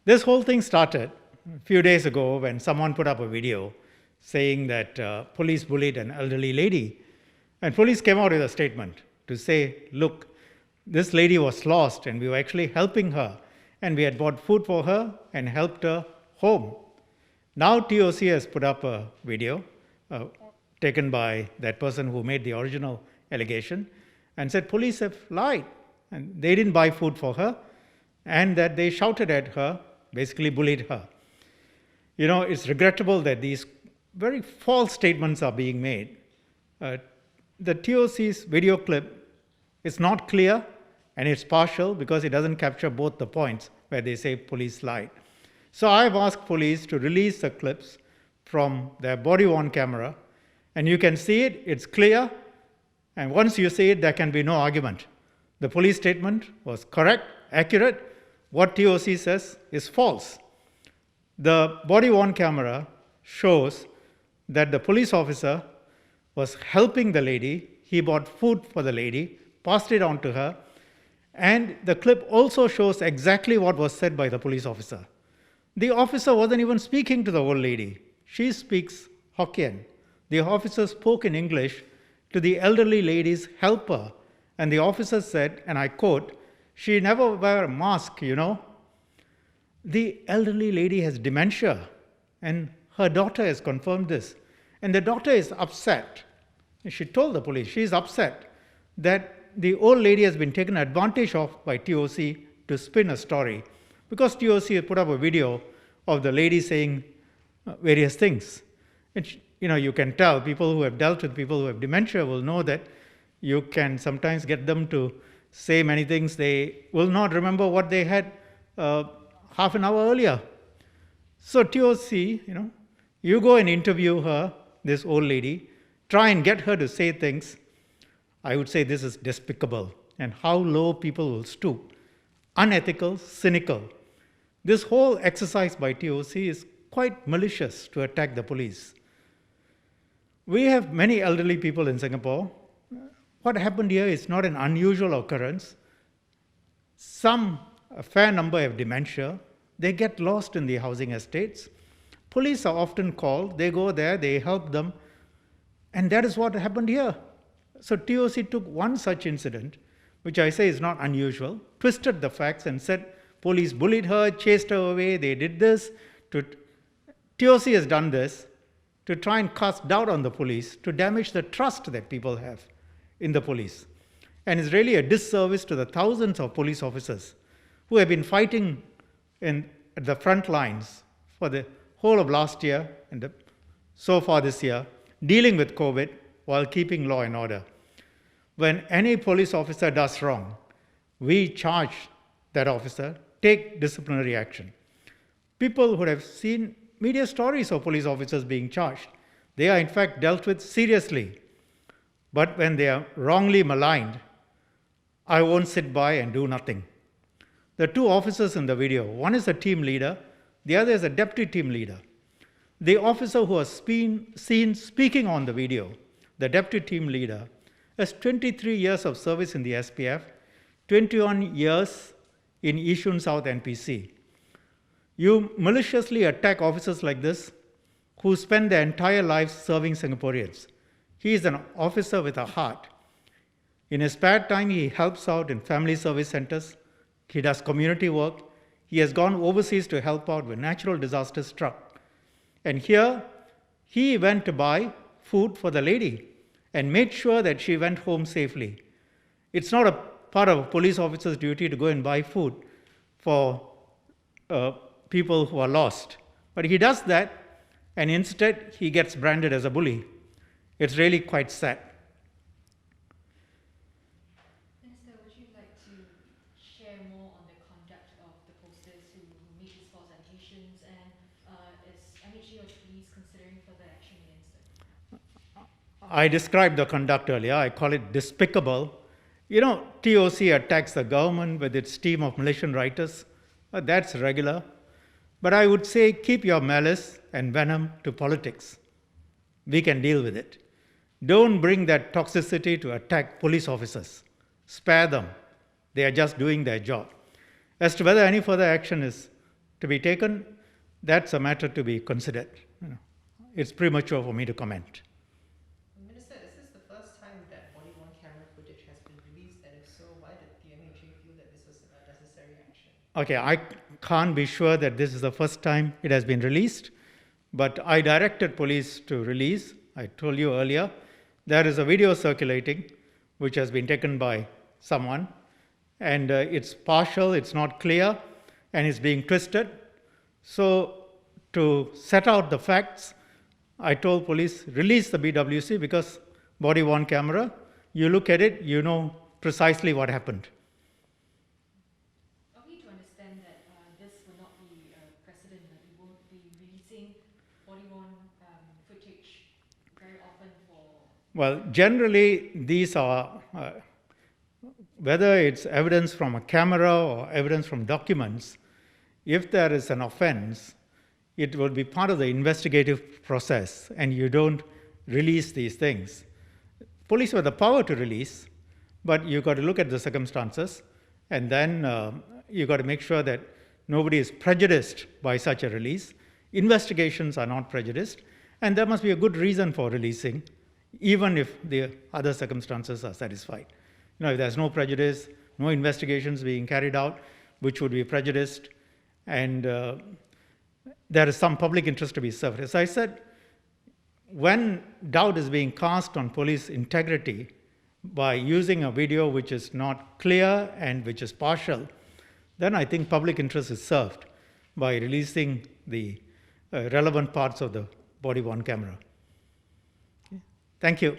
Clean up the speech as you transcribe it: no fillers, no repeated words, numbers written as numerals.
This whole thing started a few days ago when someone put up a video saying that police bullied an elderly lady. And police came out with a statement to say, look, this lady was lost and we were actually helping her. And we had bought food for her and helped her home. Now TOC has put up a video taken by that person who made the original allegation and said police have lied and they didn't buy food for her and that they shouted at her, basically bullied her. You know, it's regrettable that these very false statements are being made. The TOC's video clip is not clear and it's partial because it doesn't capture both the points where they say police lied. So I've asked police to release the clips from their body-worn camera, and you can see it, it's clear, and once you see it, there can be no argument. The police statement was correct, accurate. What TOC says is false. The body-worn camera shows that the police officer was helping the lady. He bought food for the lady, passed it on to her, and the clip also shows exactly what was said by the police officer. The officer wasn't even speaking to the old lady. She speaks Hokkien. The officer spoke in English to the elderly lady's helper, and the officer said, and I quote, "She never wear a mask, you know." The elderly lady has dementia, and her daughter has confirmed this. And the daughter is upset. She told the police she's upset that the old lady has been taken advantage of by TOC to spin a story because TOC has put up a video of the lady saying various things. You can tell people who have dealt with people who have dementia will know that you can sometimes get them to say many things. They will not remember what they had half an hour earlier. So TOC, you go and interview her, this old lady, try and get her to say things. I would say this is despicable, and how low people will stoop. Unethical, cynical. This whole exercise by TOC is quite malicious to attack the police. We have many elderly people in Singapore. What happened here is not an unusual occurrence. A fair number have dementia. They get lost in the housing estates. Police are often called. They go there, they help them. And that is what happened here. So TOC took one such incident, which I say is not unusual, twisted the facts and said police bullied her, chased her away, they did this. TOC has done this to try and cast doubt on the police, to damage the trust that people have in the police. And it's really a disservice to the thousands of police officers who have been fighting at the front lines for the whole of last year and so far this year, dealing with COVID while keeping law and order. When any police officer does wrong, we charge that officer, take disciplinary action. People who have seen media stories of police officers being charged, they are in fact dealt with seriously. But when they are wrongly maligned, I won't sit by and do nothing. The two officers in the video, one is a team leader, the other is a deputy team leader. The officer who was seen speaking on the video, the deputy team leader, has 23 years of service in the SPF, 21 years in Yishun South NPC. You maliciously attack officers like this who spend their entire lives serving Singaporeans. He is an officer with a heart. In his spare time, he helps out in family service centers. He does community work. He has gone overseas to help out when natural disasters struck. And here, he went to buy food for the lady and made sure that she went home safely. It's not a part of a police officer's duty to go and buy food for people who are lost. But he does that, and instead he gets branded as a bully. It's really quite sad. Minister, would you like to share more on the conduct of the posters who made these false allegations, and is MHA or police considering further action against them? I described the conduct earlier. I call it despicable. TOC attacks the government with its team of militant writers. That's regular. But I would say keep your malice and venom to politics. We can deal with it. Don't bring that toxicity to attack police officers. Spare them. They are just doing their job. As to whether any further action is to be taken, that's a matter to be considered. It's premature for me to comment. Minister, is this the first time that body-worn camera footage has been released? And if so, why did the MHA feel that this was a necessary action? Okay, I can't be sure that this is the first time it has been released, but I directed police to release. I told you earlier, there is a video circulating which has been taken by someone, and it's partial, it's not clear, and it's being twisted. So to set out the facts, I told police, release the BWC, because body-worn camera, you look at it, you know precisely what happened. Are we to understand that this will not be a precedent, that you won't be releasing body-worn footage very often for... Well, generally, these are, whether it's evidence from a camera or evidence from documents, if there is an offense, it will be part of the investigative process, and you don't release these things. Police have the power to release, but you've got to look at the circumstances, and then you've got to make sure that nobody is prejudiced by such a release. Investigations are not prejudiced, and there must be a good reason for releasing, even if the other circumstances are satisfied. If there's no prejudice, no investigations being carried out, which would be prejudiced, and there is some public interest to be served. As I said, when doubt is being cast on police integrity by using a video which is not clear and which is partial, then I think public interest is served by releasing the relevant parts of the body-worn camera. Okay. Thank you.